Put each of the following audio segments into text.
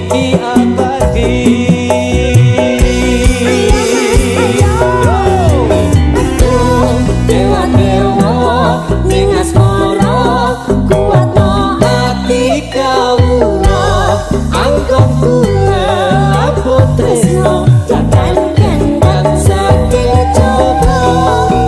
iki abadi. Dewa-dewa ning asmara kuatno ati kawula anggap kula laput tresno tekan kendhat sakit coba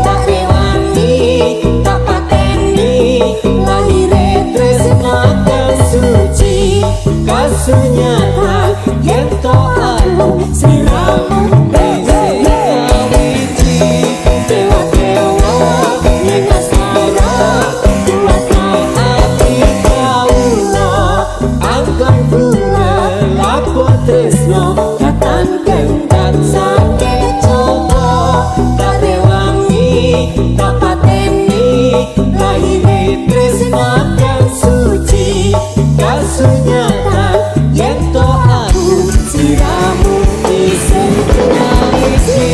tak rewangi tak pateni lahire tresno kasuci kasunyata yen to aku siramu tresno katan kendhat sakit coba tak rewangi tak pateni lahire tresno kang suci kasunyata yen to aku siramu isen nangisi.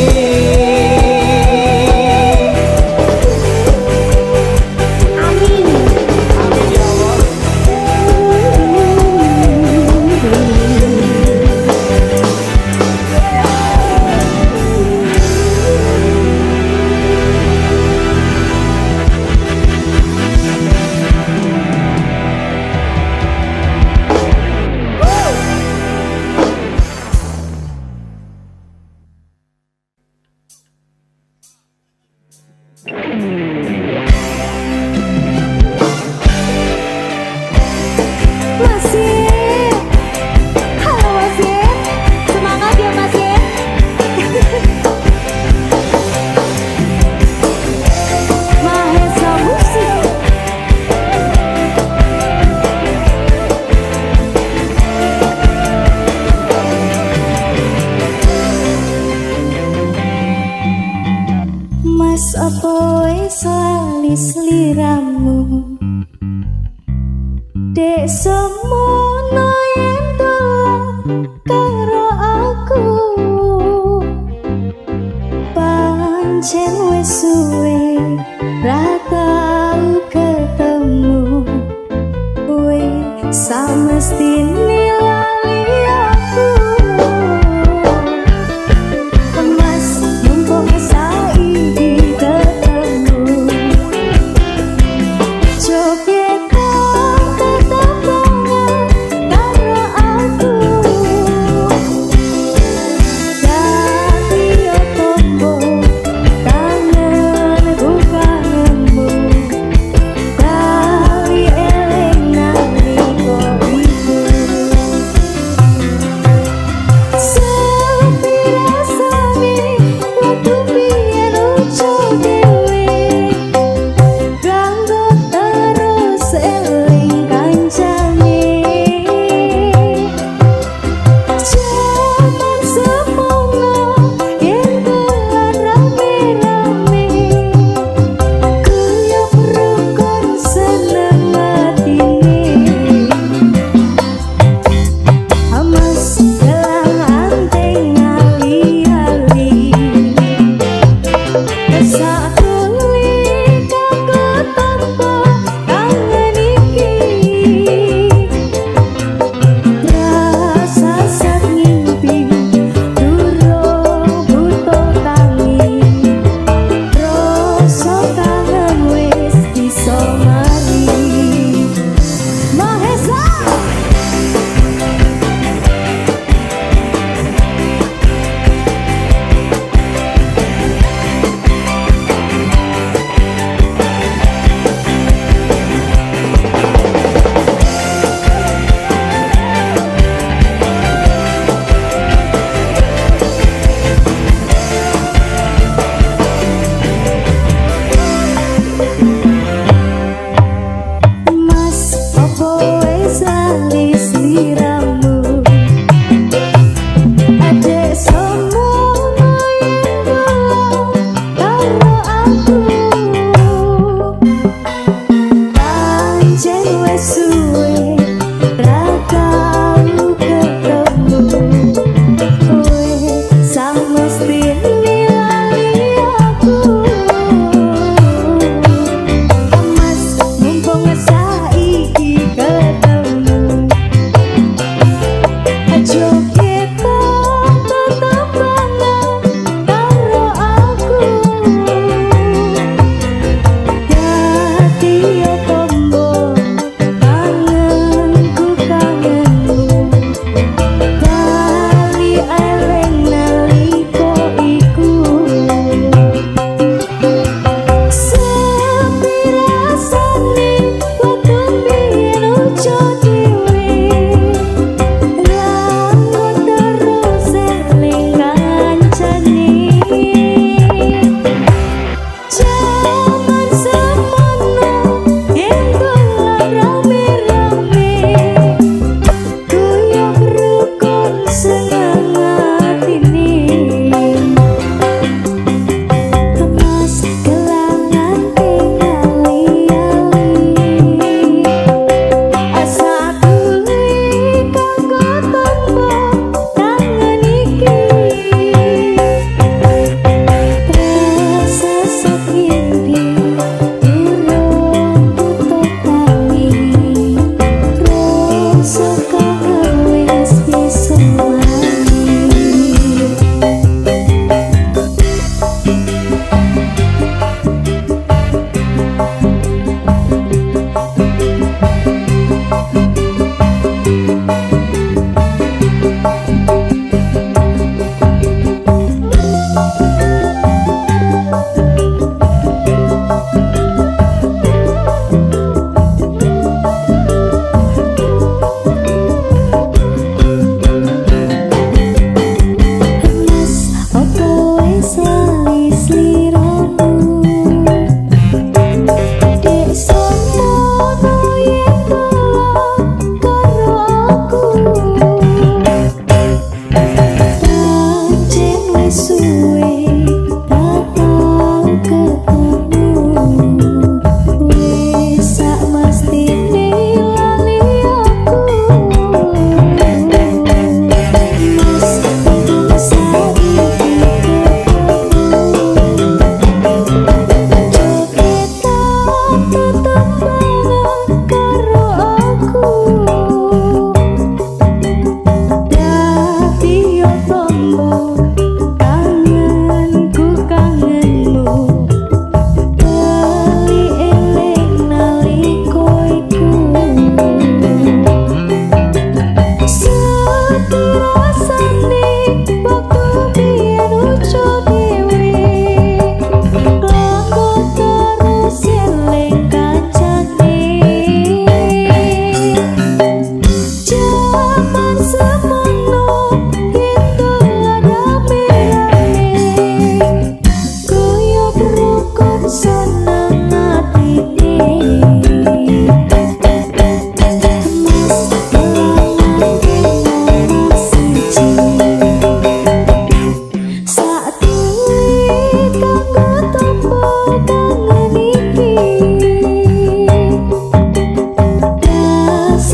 Mas apa wis lali sliramu dek semono yen dolan karo aku pancen wis suwe ra tau ketemu kowe samestine lali aku. Mas mumpung saiki ketemu joget karo aku dadi opo tangan bukanmu dari eleng nang liko iku.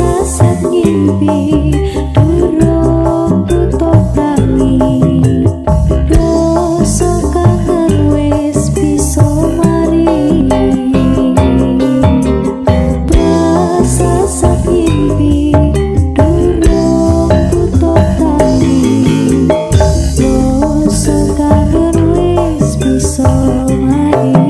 tersesat ngimpi durung tutup tangi rasa kangen wis bisa mari tersesat ngimpi durung tutup tangi rasa kangen wis bisa mari.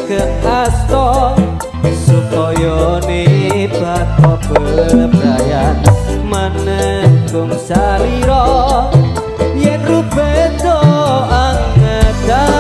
Ke asto supaya nebat bebrayan menenggung salira yen rubedo angedan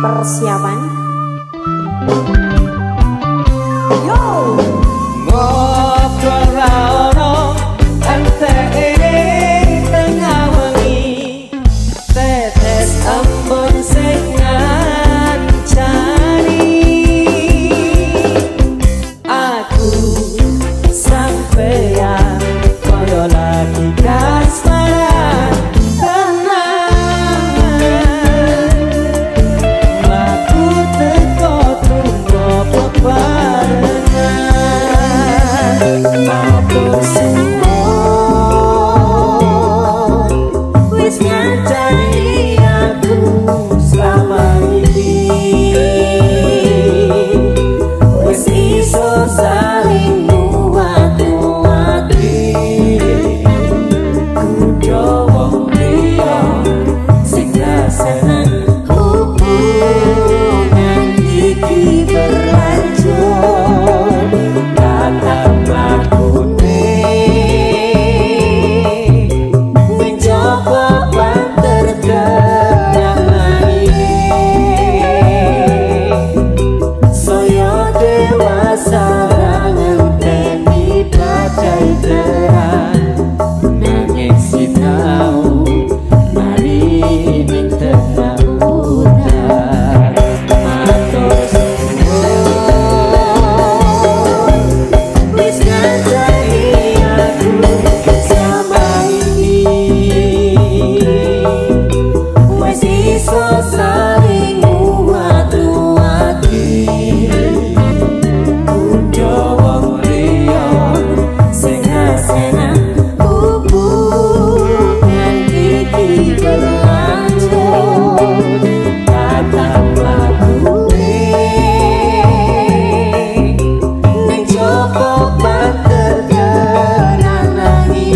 persiapan. Ngobrol ra ono antene tengah wengi tetes embun sing ngancani aku sampeyan kaya lagi kasmaran tenang aku terang nanging sinau mari ning tengah hutan matur suwun wis ngajari aku sama ini wis iso saling nguat-nguati udah wong liya sing ngasena hubungan iki berlanjut tatap lakune ning joko banter kenanane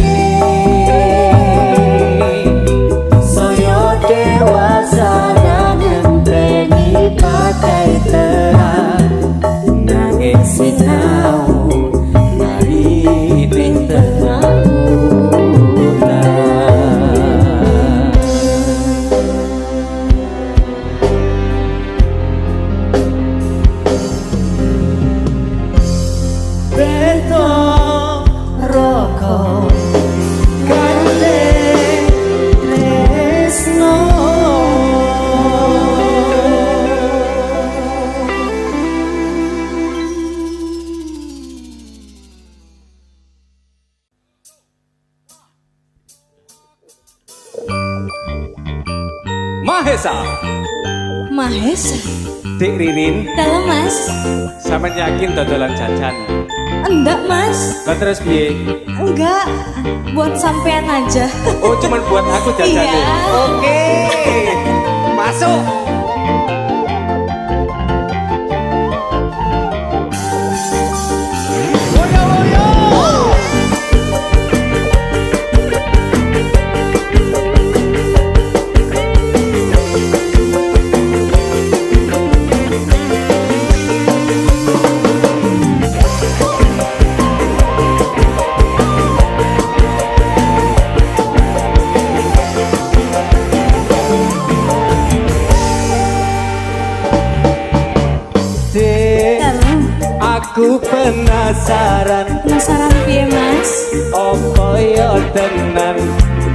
saya dewasa ngenteni pakai terang nanging sinau mari ning tengah hutan Beto rokok gandeng tresno Mahesa, Mahesa. Dik Ririn, Dalam Mas? sampean yakin dodolan jajan? Enggak Mas. Lah terus piye? Enggak. Buat sampean aja. Oh, cuman buat aku jajannya. Iya. Oke. Masuk. Woyo woyo. Dik, Dalam. aku penasaran Penasaran piye Mas? opo yo tenan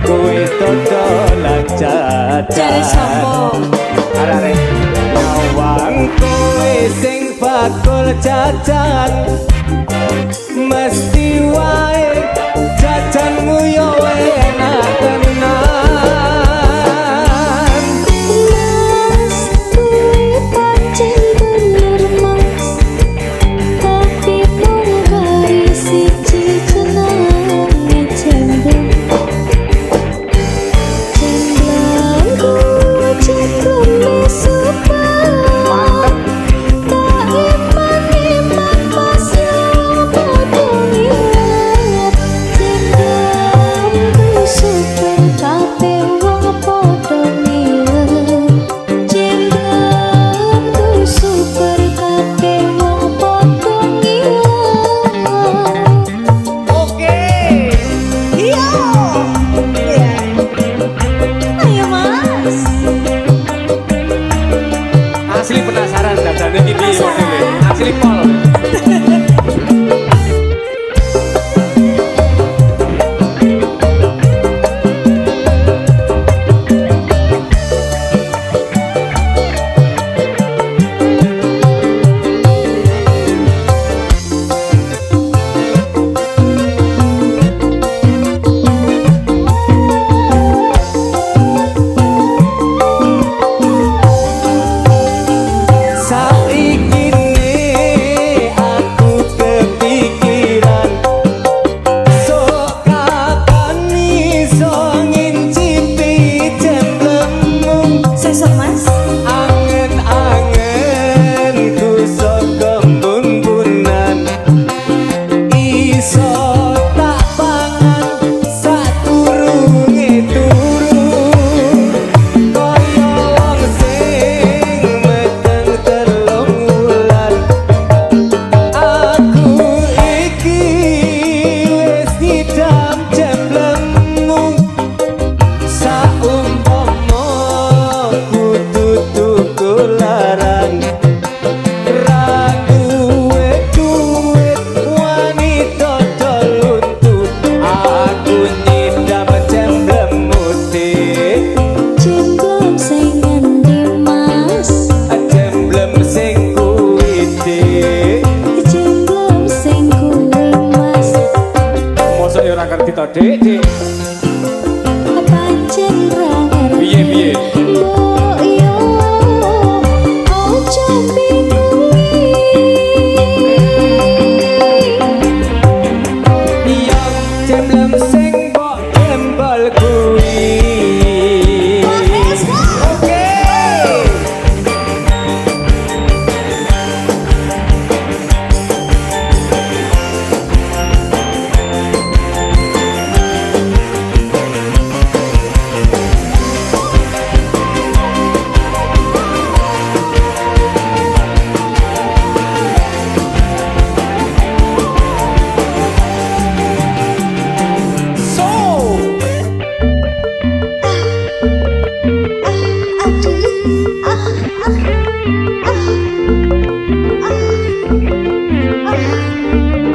kowe dodolan Jare jajan sapa? arek nyawang kowe sing bakul jajan mesti wae jajanmu yo enak tenan Mas, kuwi pancen bener Mas. Tapi mung kari siji jenenge cendeng. Cendengku cekleme supa. Tak iman-iman pas yo Dik, Dik. pancen ra ngerti Piye, piye? mbok yo ojo bingungi Yo jemblem sing mbok gembol kuwi. Oke.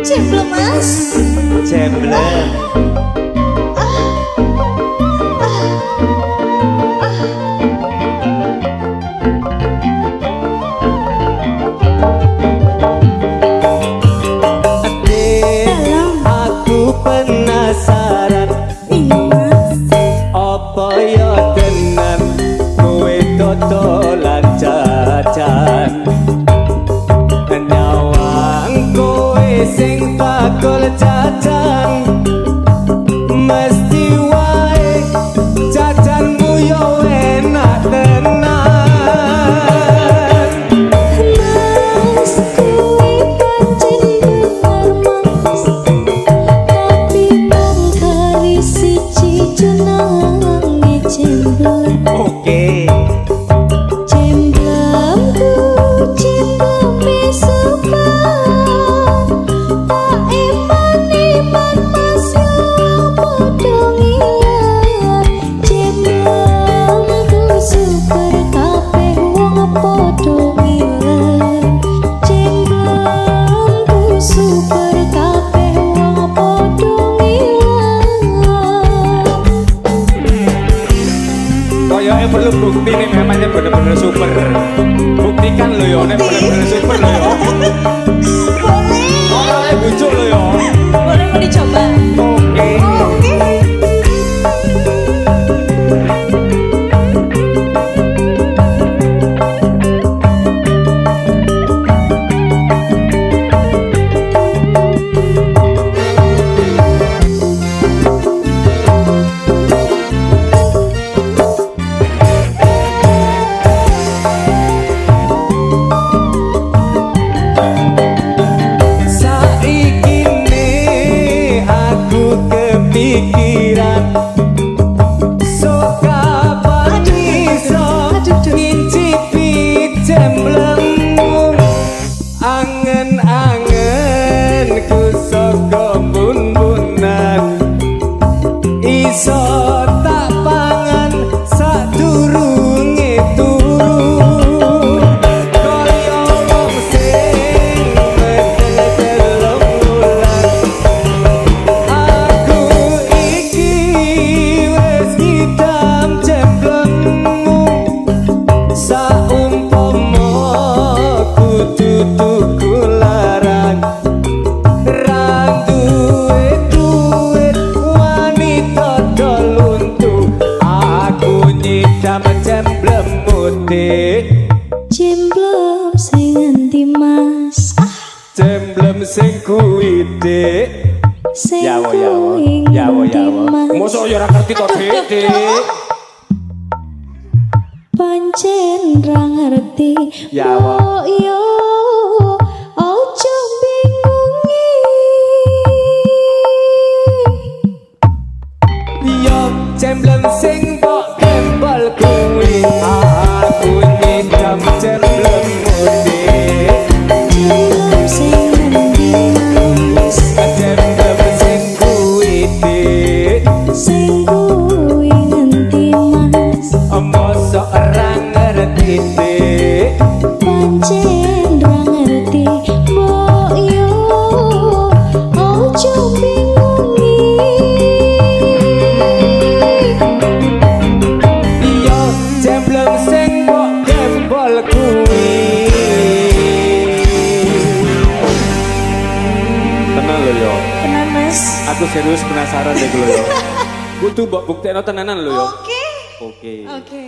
Cemplung mas Jemblem. Dik, aku penasaran apa ya tenan kowe dodolan jajan nyawang kowe sing bakul jajan mesti wae jajanmu yo enak tenan. mas kuwi pancen bener mas tapi mung kali siji jenenge cemplung Oke. cemplungku cemplunge suka tak iman mas yo padha ngilang cemplungku super kabeh wong padha ngilang cemplungku super kabeh wong padha ngilang Kayaknya perlu bukti nih memangnya bener-bener super. Buktikan lo yo, nih bener-bener super lo yo. Orangnya bujuk lo yo. boleh mau dicoba Oke. Saiki ne aku kepikiran soka iso ngincipi jemblengmu angen-angenku saka bun-bunan iso tak pangan sadurunge turu kaya wong sing telung wulan aku iki wis ngidam jemblengmu saumpama kudu tuku larang ra duwe duit wanita doluntu aku nyidam jemblengmu dik cemplung sing ngendi mas jemblem sing kuwi dik sing Yawo, kuwi yawo, ngendi yawo. mas Mosok yo ora ngerti to, Dik, Dik. pancen ra ngerti Yawo. mbok yo ojo bingungi yo jemblem sing mbok gembol kuwi aku nyidam jemblengmu dik cemplung sing ngendi mas jemblem sing kuwi dik sing kuwi ngendi mas mosok ora ngerti dik pancen Aku serius penasaran deh gue yo. Kudu mbok buktekno tenanan lho yo. Oke. Oke. Oke.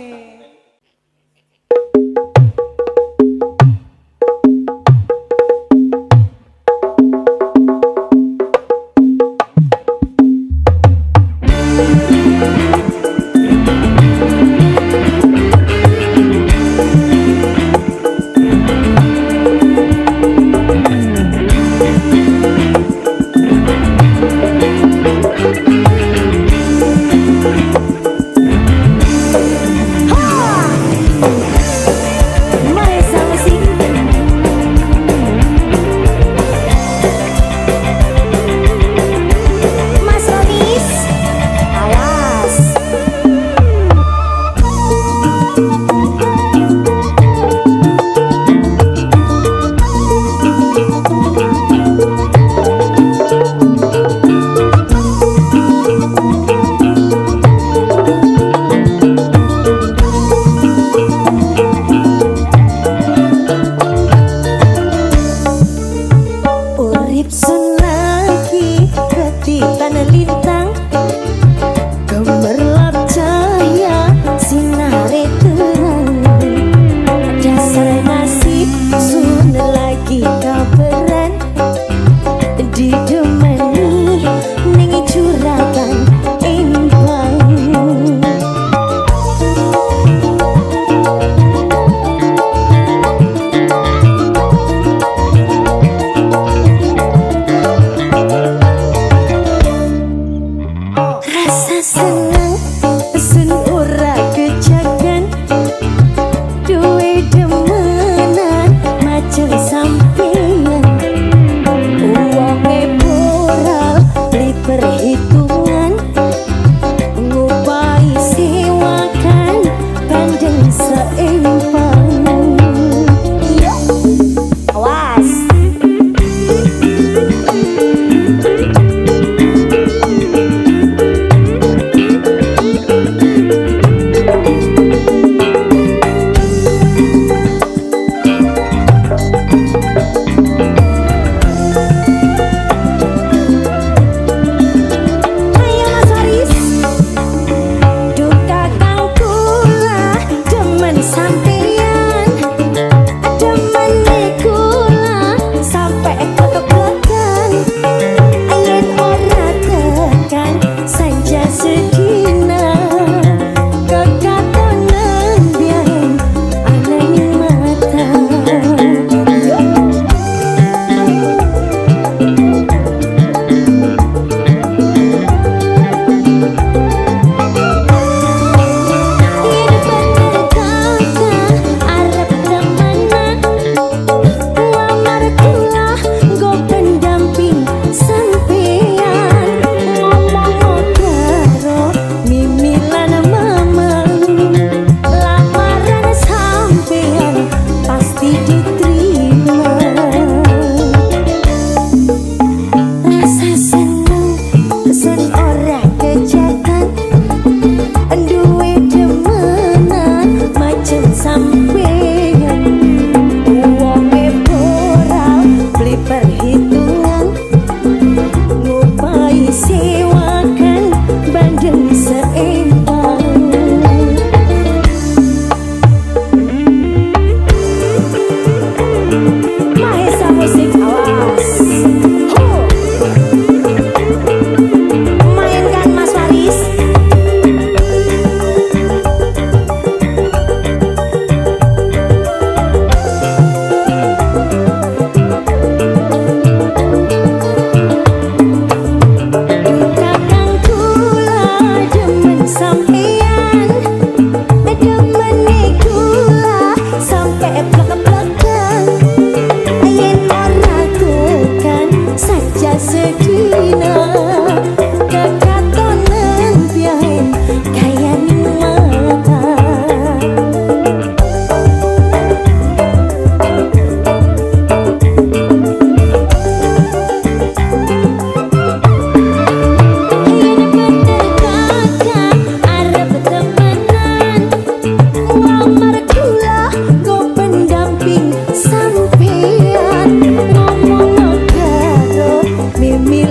Mimi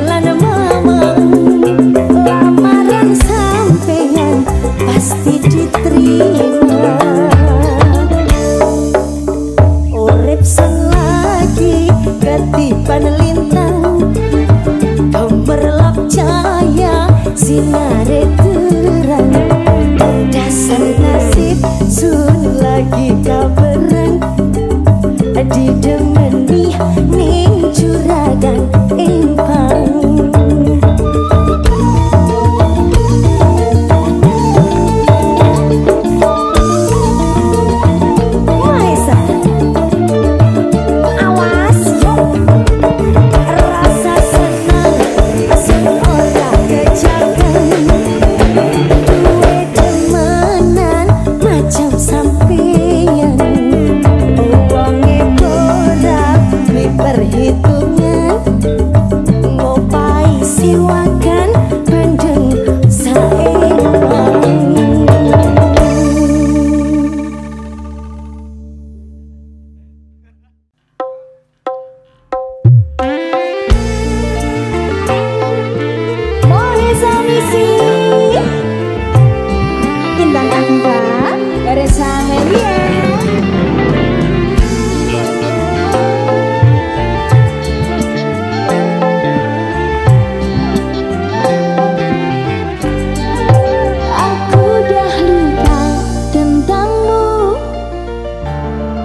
sinare terang. Dasar nasib sun lagi kabareng didemeni ning juragan empang. Maesa, awas rasa senang sun ora kejagan. Duwe demenan macam sampeyan, wonge ora mi perhitungan, ngopai siwakan bandeng saembang. Mohesa misi Intan Amba Resa Media. Aku dah lupa tentangmu,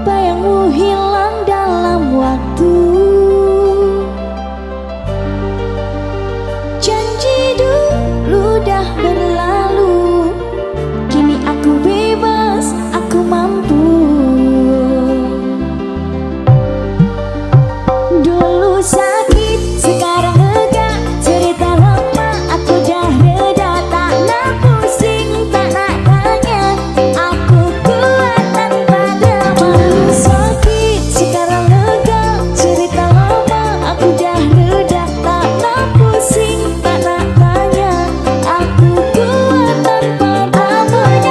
bayangmu hilang dalam waktu. Janji dulu dah berlalu, kini aku bebas, aku mampu. Dulu sakit, sekarang lega, cerita lama aku dah reda. Tak nak pusing, tak nak tanya, aku kuat tanpa drama. Dulu sakit, sekarang lega, cerita lama aku dah reda. Tak nak pusing, tak nak tanya, aku kuat tanpa drama.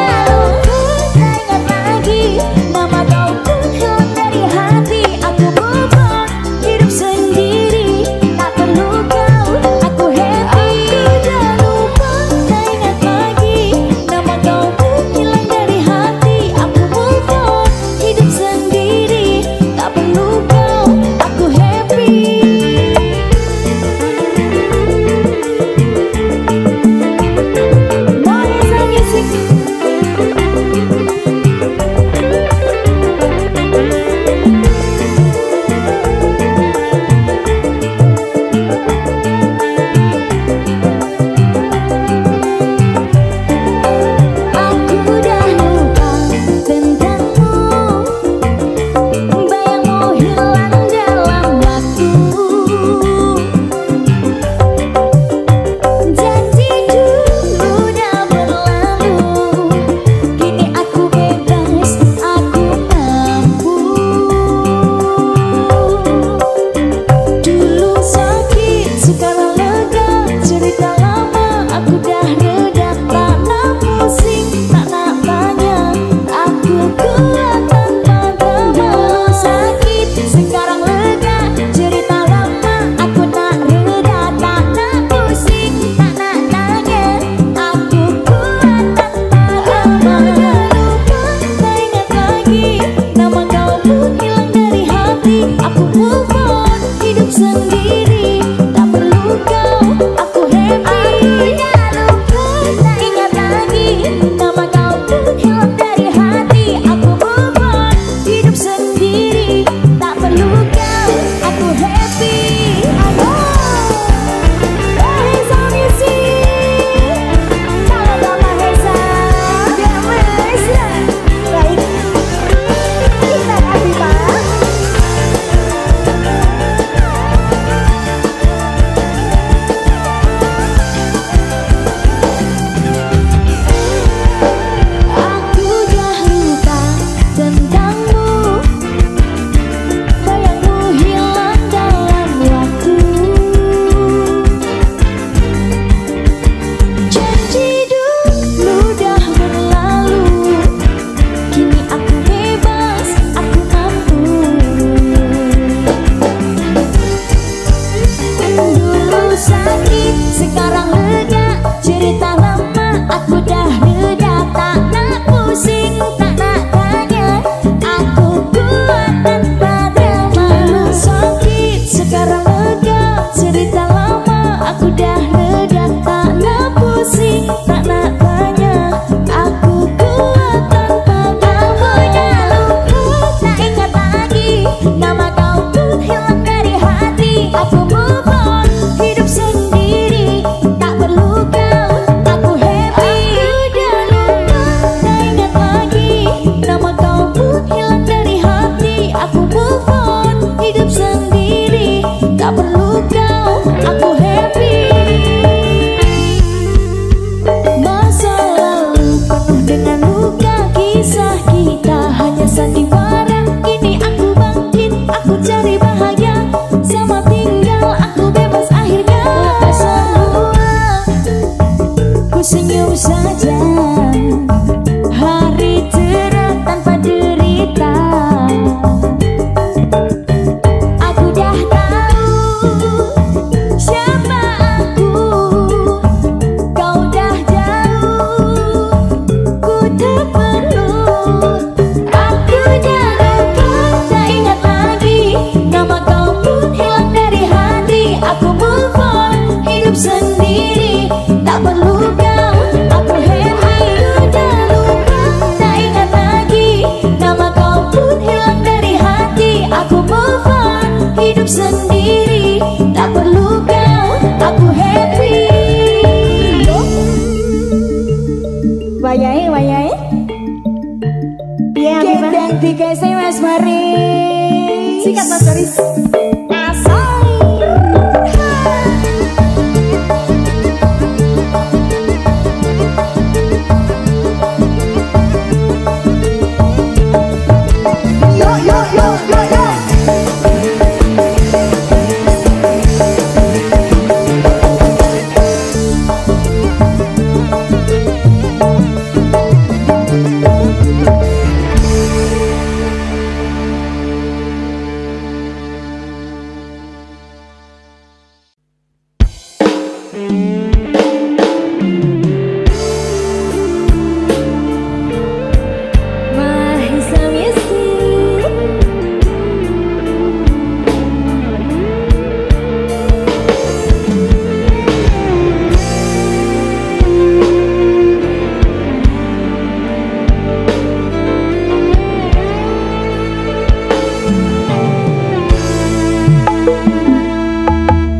Mahisa Misi.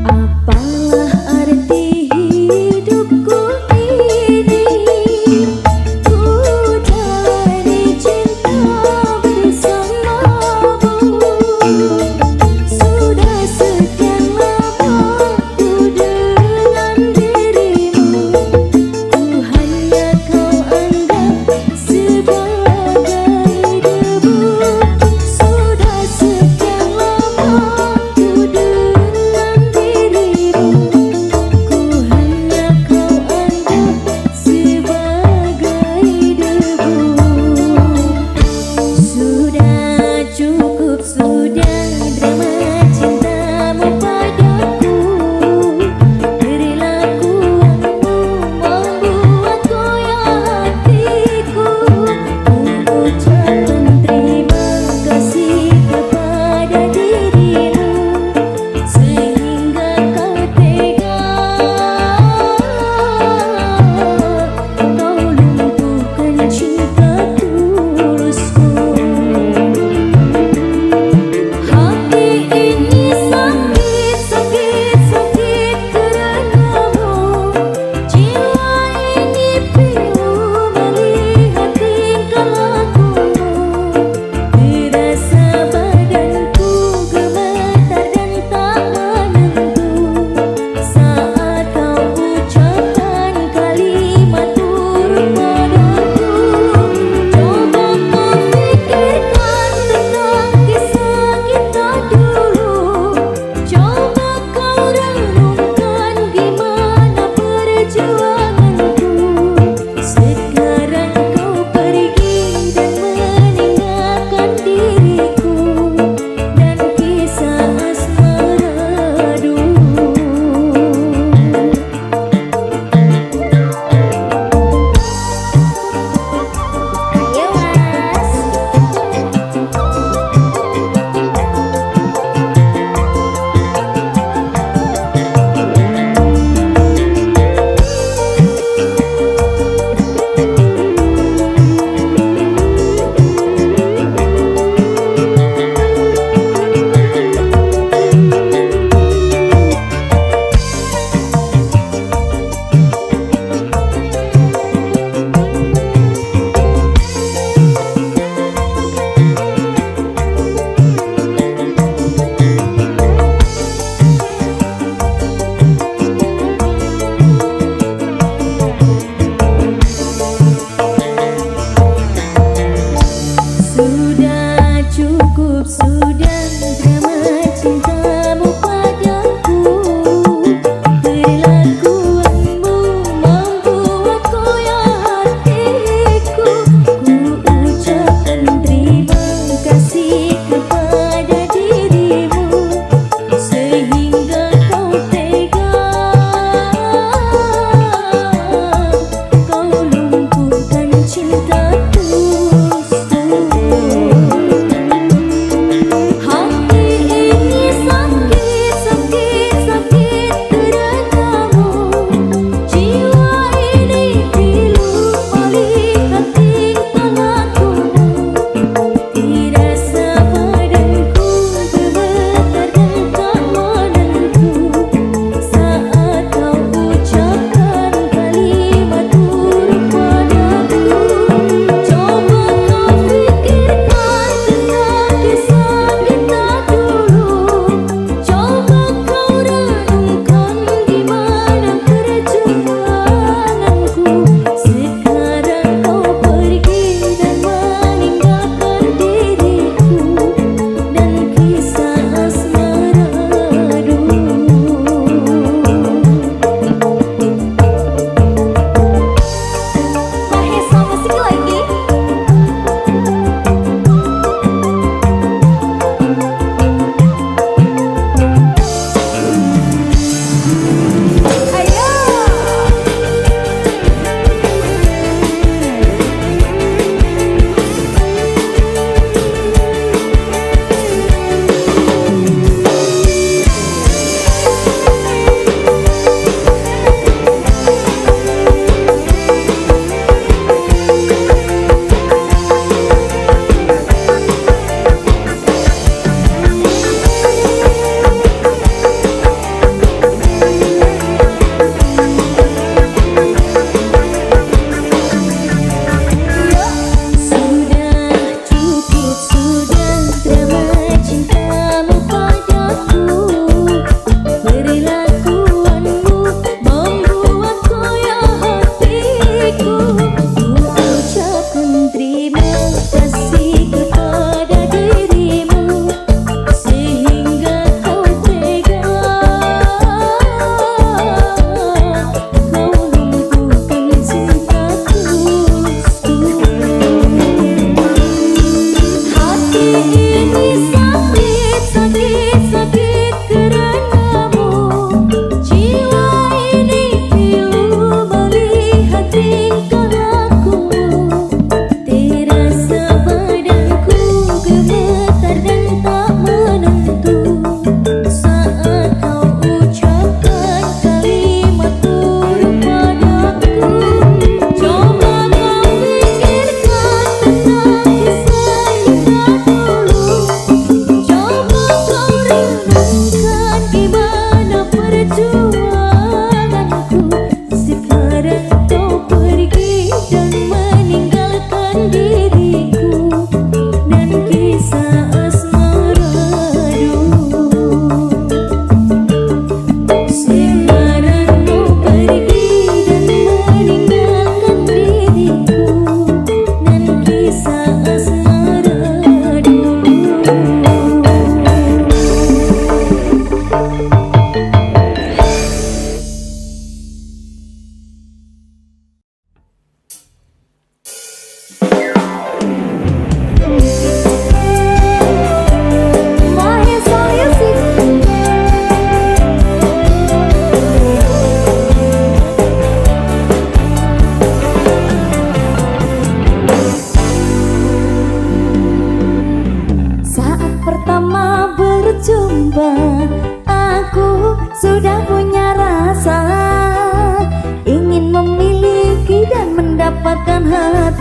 Apalah arti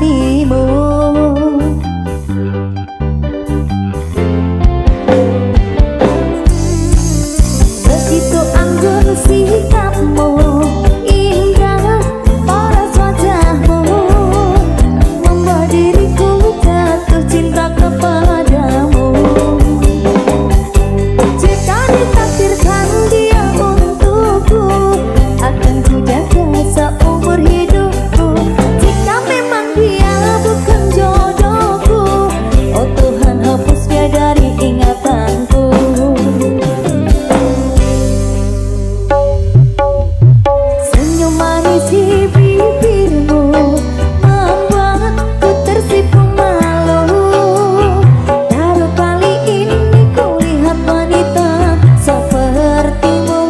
hatimu. Begitu anggun sikapmu, indah paras wajahmu, membuat diriku jatuh cinta kepadamu. Jika ditakdirkan dia untukku, akan ku jaga seumur hidupku. Jika memang dia bukan jodohku, oh Tuhan hapus dia dari ingatanku. Senyum manis di bibirmu membuatku tersipu malu. Baru kali ini ku lihat wanita sepertimu.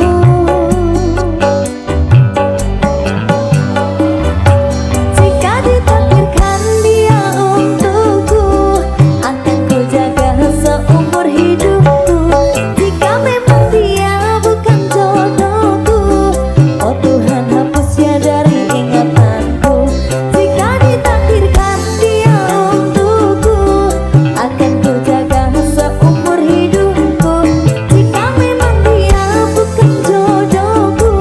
Jika ditakdirkan dia untukku, akan ku jaga seumur hidupku. Jika memang dia bukan jodohku, oh Tuhan hapus dia dari ingatanku. Jika ditakdirkan dia untukku, akan ku jaga seumur hidupku. Jika memang dia bukan jodohku,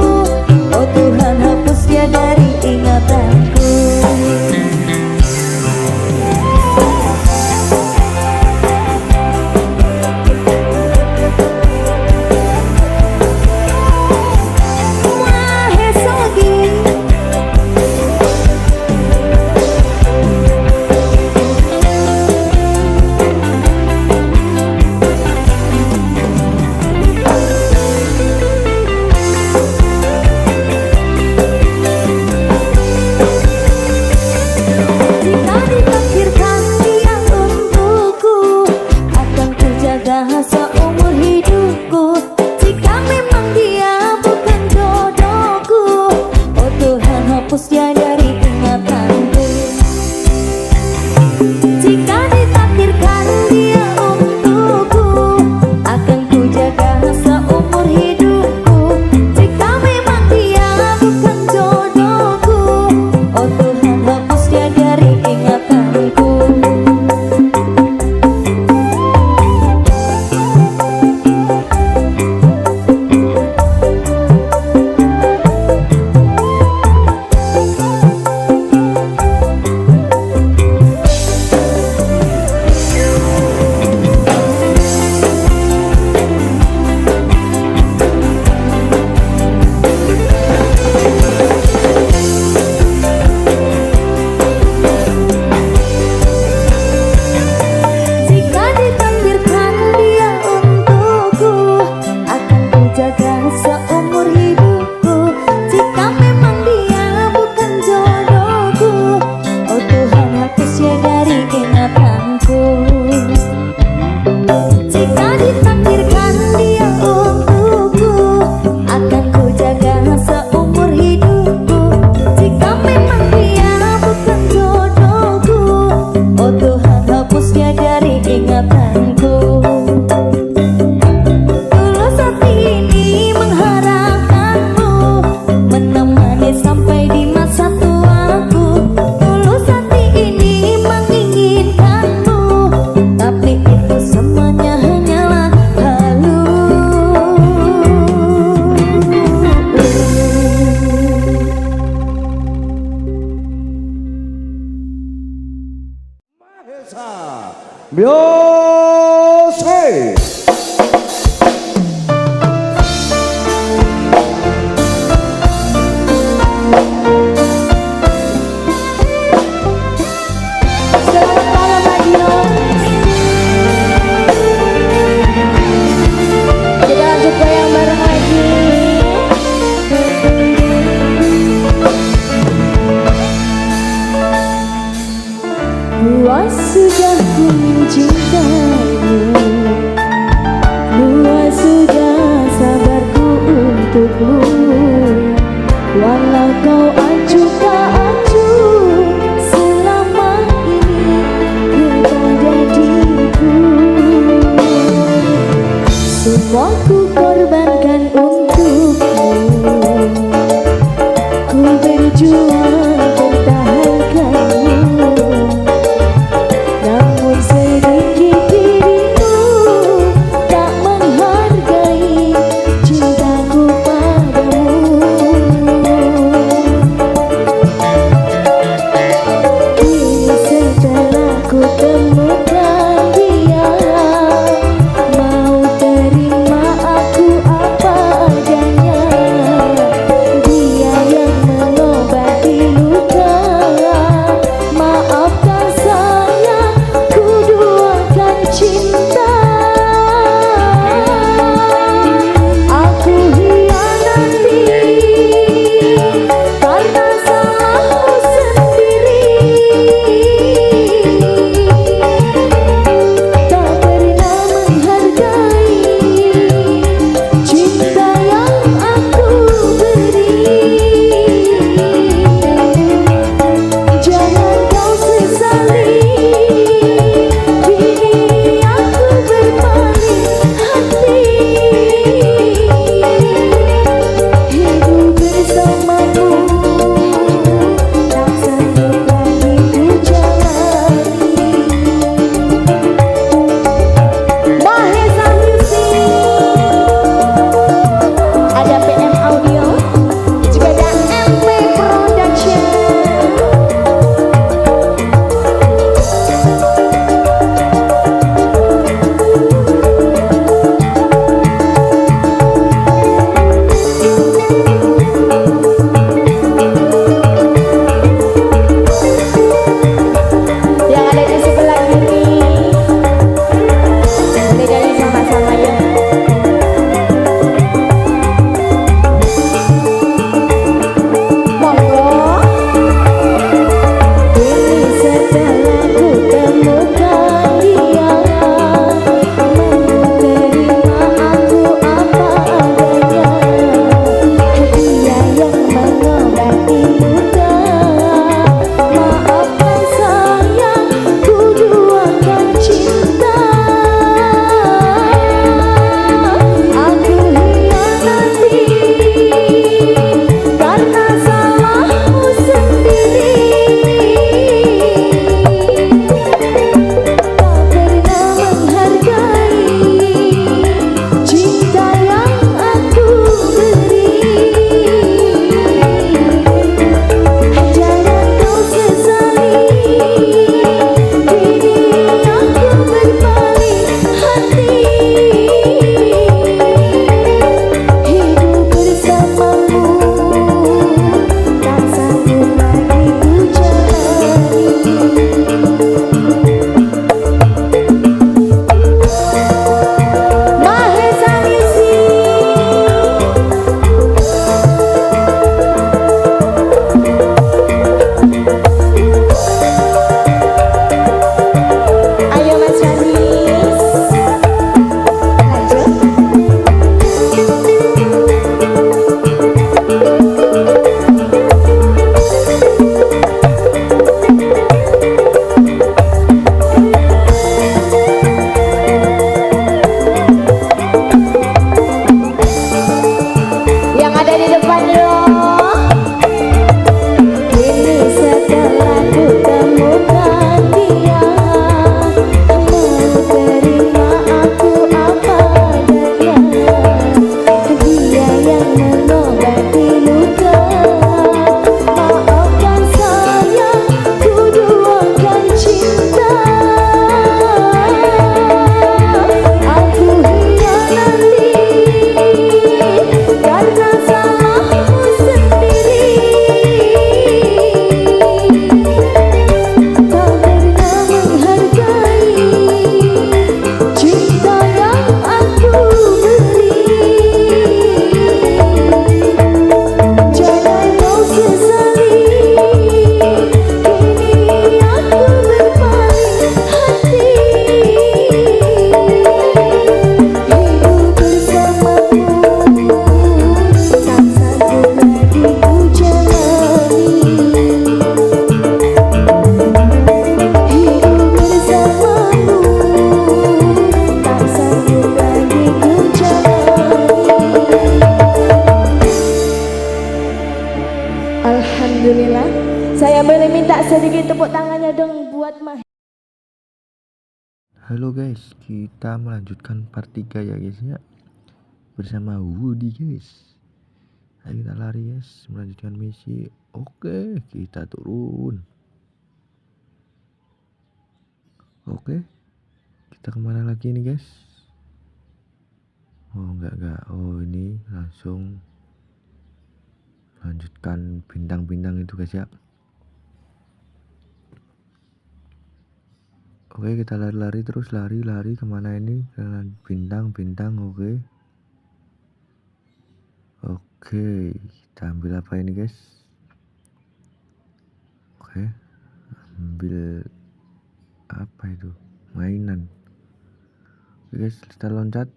oh Tuhan hapus dia dari ingatanku. Mahesogi. Jika ditakdirkan dia untukku, akan ku jaga seumur hidupku. Jika memang dia bukan jodohku, oh Tuhan hapus dia dari ingatanku. Jika ditakdirkan dia untukku, akan ku jaga seumur hidupku. Jika memang dia bukan jodohku, oh Tuhan hapus dia dari ingatanku. Jika ditakdirkan dia untukku, akan ku jaga seumur hidupku. Jika memang dia bukan jodohku, oh Tuhan hapus dia dari ingatanku. Jika ditakdirkan dia untukku, akan ku jaga seumur hidupku. Jika memang dia bukan jodohku, oh Tuhan hapus dia dari ingatanku. Tulus hati ini mengharapkanmu, menemani sampai di masa tuaku. Tulus hati ini menginginkanmu, tapi itu semuanya hanyalah halu. Biose. Selamat malam Madiun. Kita lanjut goyang bareng lagi. Luas sudah ku mencintaimu, luas sudah sabarku untukmu. Walau kau acuh tak acuh selama ini kepada diriku, semua ku korbankan untukmu. Ku berjuang pertahankanmu. depan loh. Kini setelah ku temukan dia, mau terima aku apa adanya. Dia yang mengobati luka. Maafkan sayang, ku duakan cinta. Aku hianati karena salahku sendiri. Tak pernah menghargai cinta yang aku beri. Jangan kau sesali, kini aku berpaling hati. Hidup bersamamu tak sanggup lagi ku jalani. Hidup bersamamu tak sanggup lagi ku jalani. Alhamdulillah, saya boleh minta sedikit tepuk tangannya dong buat Mah. Halo guys, kita melanjutkan part 3 ya guys ya, bersama Woody guys. Ayo kita lari guys, melanjutkan misi. Oke, kita turun. Oke, kita kemana lagi nih guys? Oh enggak, oh ini langsung lanjutkan bintang-bintang itu guys ya. Oke, kita lari-lari terus, lari kemana ini? Ke bintang-bintang. Oke, kita ambil apa ini guys? Oke, ambil apa itu? Mainan. Oke guys, kita loncat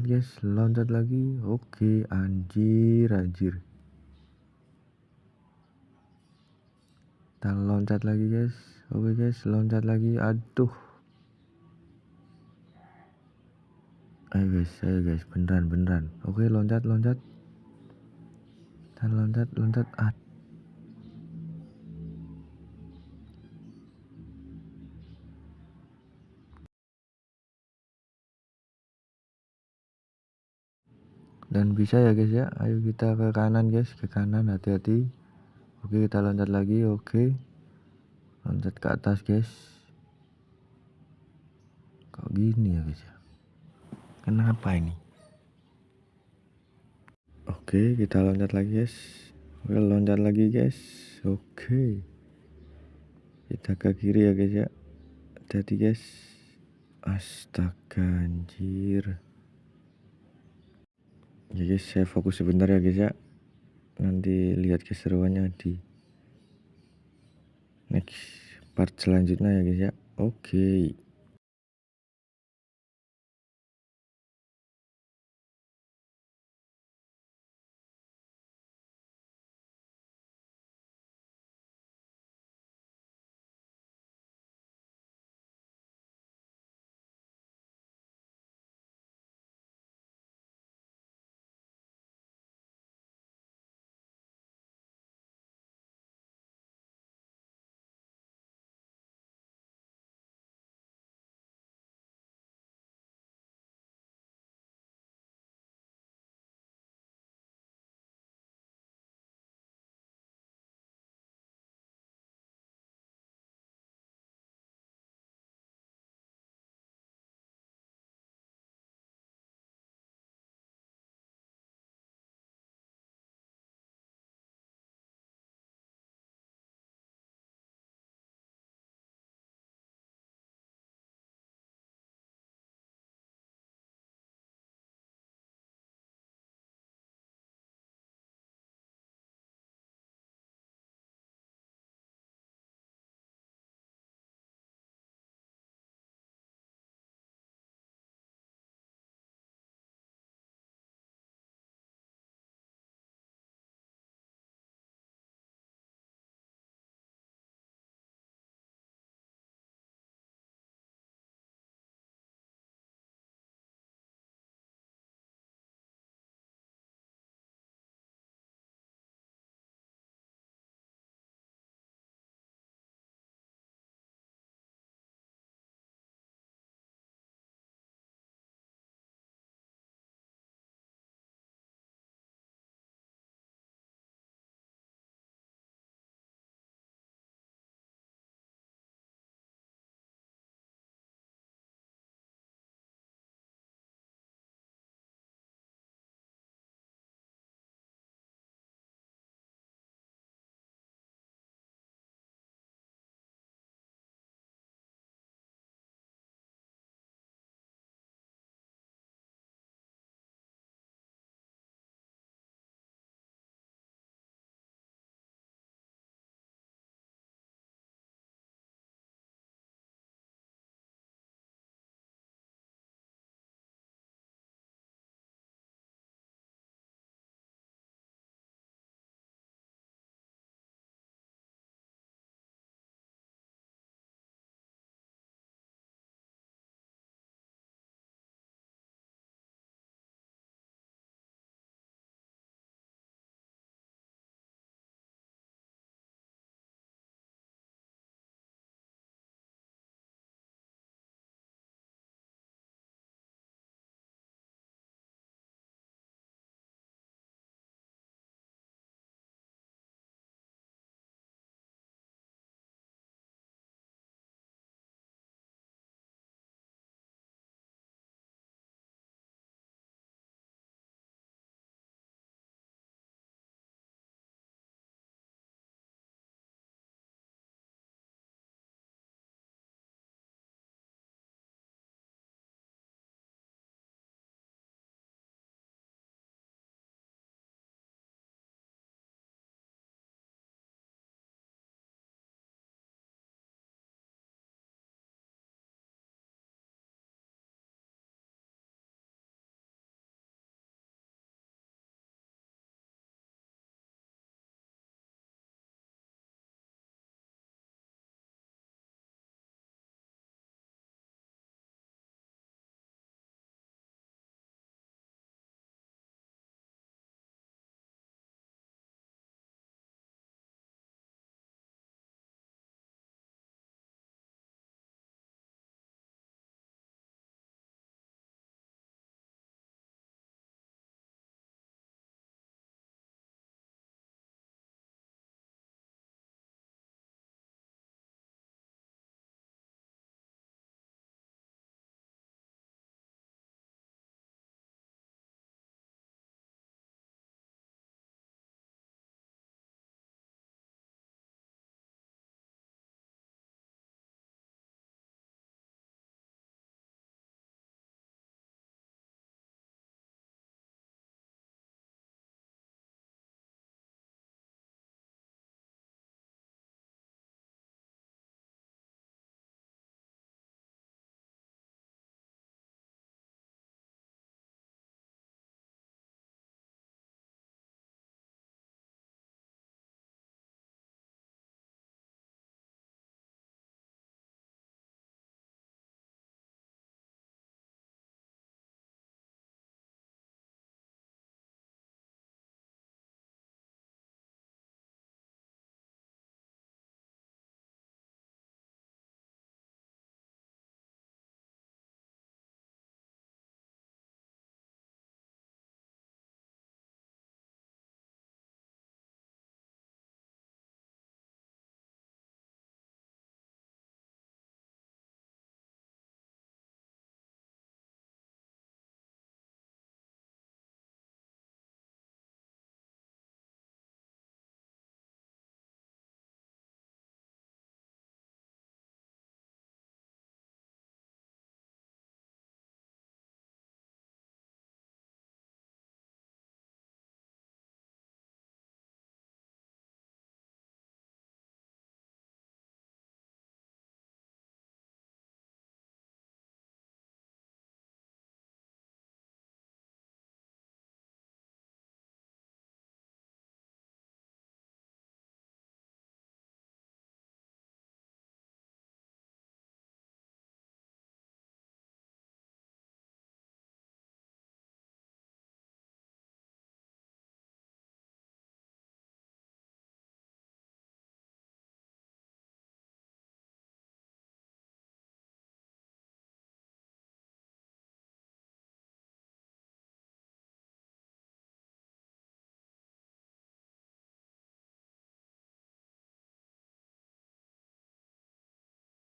guys, loncat lagi. Oke, anjir. Kita loncat lagi guys. Oke guys, loncat lagi. Aduh. Ayo guys, beneran. Oke, loncat. Kita loncat. Dan bisa ya guys ya. Ayo kita ke kanan guys, ke kanan, hati-hati. Oke, kita loncat lagi. Oke, loncat ke atas guys. Kok gini ya guys ya? Kenapa ini? Oke, kita loncat lagi guys. Oke, loncat lagi guys. Oke, kita ke kiri ya guys ya. Hati-hati guys. Astaga, anjir. Ya guys, saya fokus sebentar ya guys ya. Nanti lihat keseruannya di next part selanjutnya ya guys ya. Oke.